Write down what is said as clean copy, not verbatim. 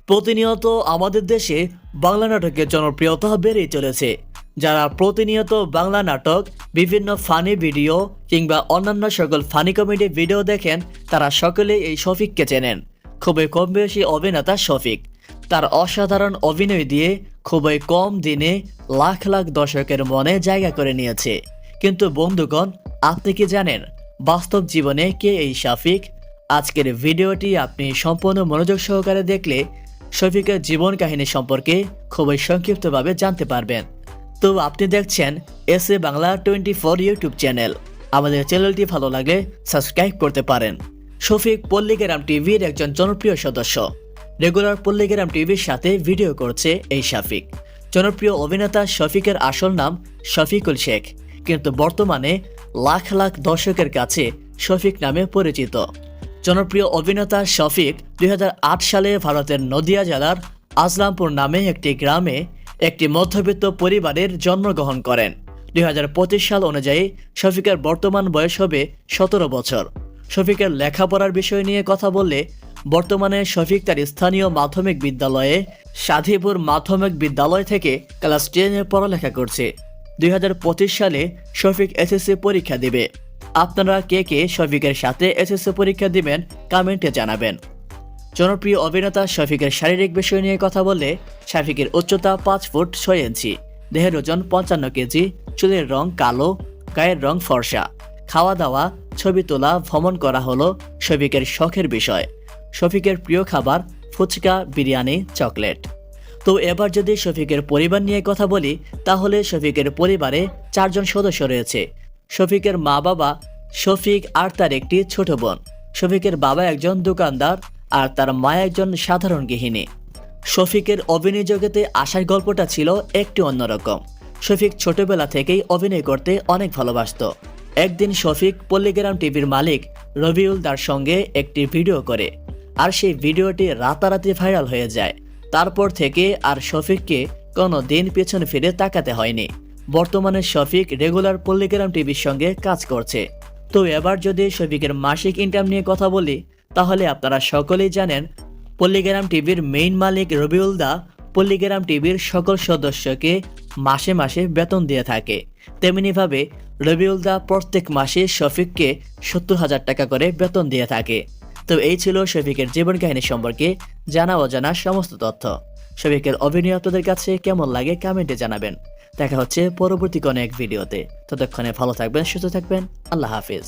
প্রতিনিয়ত আমাদের দেশে বাংলা নাটকের জনপ্রিয়তা বেড়েই চলেছে। যারা প্রতিনিয়ত বাংলা নাটক, বিভিন্ন ফানি ভিডিও কিংবা অন্যান্য সকল ফানি কমেডি ভিডিও দেখেন, তারা সকলেই এই শফিককে চেনেন। খুবই কম বয়সী অভিনেতা শফিক তার অসাধারণ অভিনয় দিয়ে খুবই কম দিনে লাখ লাখ দর্শকের মনে জায়গা করে নিয়েছে। কিন্তু বন্ধুগণ, আপনি কি জানেন বাস্তব জীবনে কে এই শফিক? আজকের ভিডিওটি আপনি সম্পূর্ণ মনোযোগ সহকারে দেখলে শফিকের জীবন কাহিনী সম্পর্কে খুবই সংক্ষিপ্তভাবে জানতে পারবেন। তো আপনি দেখছেন এসএ বাংলা 24 ইউটিউব চ্যানেল। আমাদের চ্যানেলটি ভালো লাগলে সাবস্ক্রাইব করতে পারেন। শফিক পল্লীগ্রাম টিভির একজন জনপ্রিয় সদস্য। রেগুলার পল্লীগ্রাম টিভির সাথে ভিডিও করছে এই শফিক। জনপ্রিয় অভিনেতা শফিকের আসল নাম শফিকুল শেখ, কিন্তু বর্তমানে লাখ লাখ দর্শকের কাছে শফিক নামে পরিচিত। জনপ্রিয় অভিনেতা শফিক 2008 সালে ভারতের নদিয়া জেলার আজলামপুর নামে একটি গ্রামে একটি মধ্যবিত্ত পরিবারের জন্মগ্রহণ করেন। 2025 সাল অনুযায়ী শফিকের বর্তমান বয়স হবে 17 বছর। শফিকের লেখাপড়ার বিষয় নিয়ে কথা বললে, বর্তমানে শফিক তার স্থানীয় মাধ্যমিক বিদ্যালয়ে সাধীপুর মাধ্যমিক বিদ্যালয় থেকে ক্লাস 10 পড়ালেখা করছে। 2025 সালে শফিক এসএসসি পরীক্ষা দিবে। আপনারা কে কে শফিকের সাথে এসএসসি পরীক্ষা দিবেন কমেন্টে জানাবেন। জনপ্রিয় অভিনেতা শফিকের শারীরিক বিষয় নিয়ে কথা বললে, শফিকের উচ্চতা 5 ফুট 6 ইঞ্চি, দেহের ওজন 55 কেজি, চুলের রং কালো, গায়ের রং ফর্সা। খাওয়া দাওয়া, ছবি তোলা, ভ্রমণ করা হলো শফিকের শখের বিষয়। শফিকের প্রিয় খাবার ফুচকা, বিরিয়ানি, চকলেট। তো এবার যদি শফিকের পরিবার নিয়ে কথা বলি, তাহলে শফিকের পরিবারে 4 জন সদস্য রয়েছে। শফিকের মা বাবা, শফিক আর তার একটি ছোট বোন। শফিকের বাবা একজন দোকানদার আর তার মা একজন সাধারণ গৃহিণী। শফিকের অভিনয় জগতে আসার গল্পটা ছিল একটু অন্যরকম। শফিক ছোটবেলা থেকেই অভিনয় করতে অনেক ভালোবাসত। একদিন শফিক পল্লীগ্রাম টিভির মালিক রবিউল দার সঙ্গে একটি ভিডিও করে, আর সেই ভিডিওটি রাতারাতি ভাইরাল হয়ে যায়। তারপর থেকে আর শফিককে কোনো দিন পেছনে ফিরে তাকাতে হয়নি। বর্তমানে শফিক রেগুলার পল্লীগ্রাম টিভির সঙ্গে কাজ করছে। তো এবার যদি শফিকের মাসিক ইনকাম নিয়ে কথা বলি, তাহলে আপনারা সকলেই জানেন পল্লীগ্রাম টিভির মেইন মালিক রবিউল দা পল্লীগ্রাম টিভির সকল সদস্যকে মাসে মাসে বেতন দিয়ে থাকে। তেমনিভাবে রবিউল দা প্রত্যেক মাসে শফিককে 70,000 টাকা করে বেতন দিয়ে থাকে। তো এই ছিল শফিকের জীবন কাহিনী সম্পর্কে জানা অজানা সমস্ত তথ্য। শফিকের অভিনয় আপনাদের কাছে কেমন লাগে কমেন্টে জানাবেন। দেখা হচ্ছে পরবর্তী কোনো এক ভিডিওতে। ততক্ষণে ভালো থাকবেন, সুস্থ থাকবেন। আল্লাহ হাফিজ।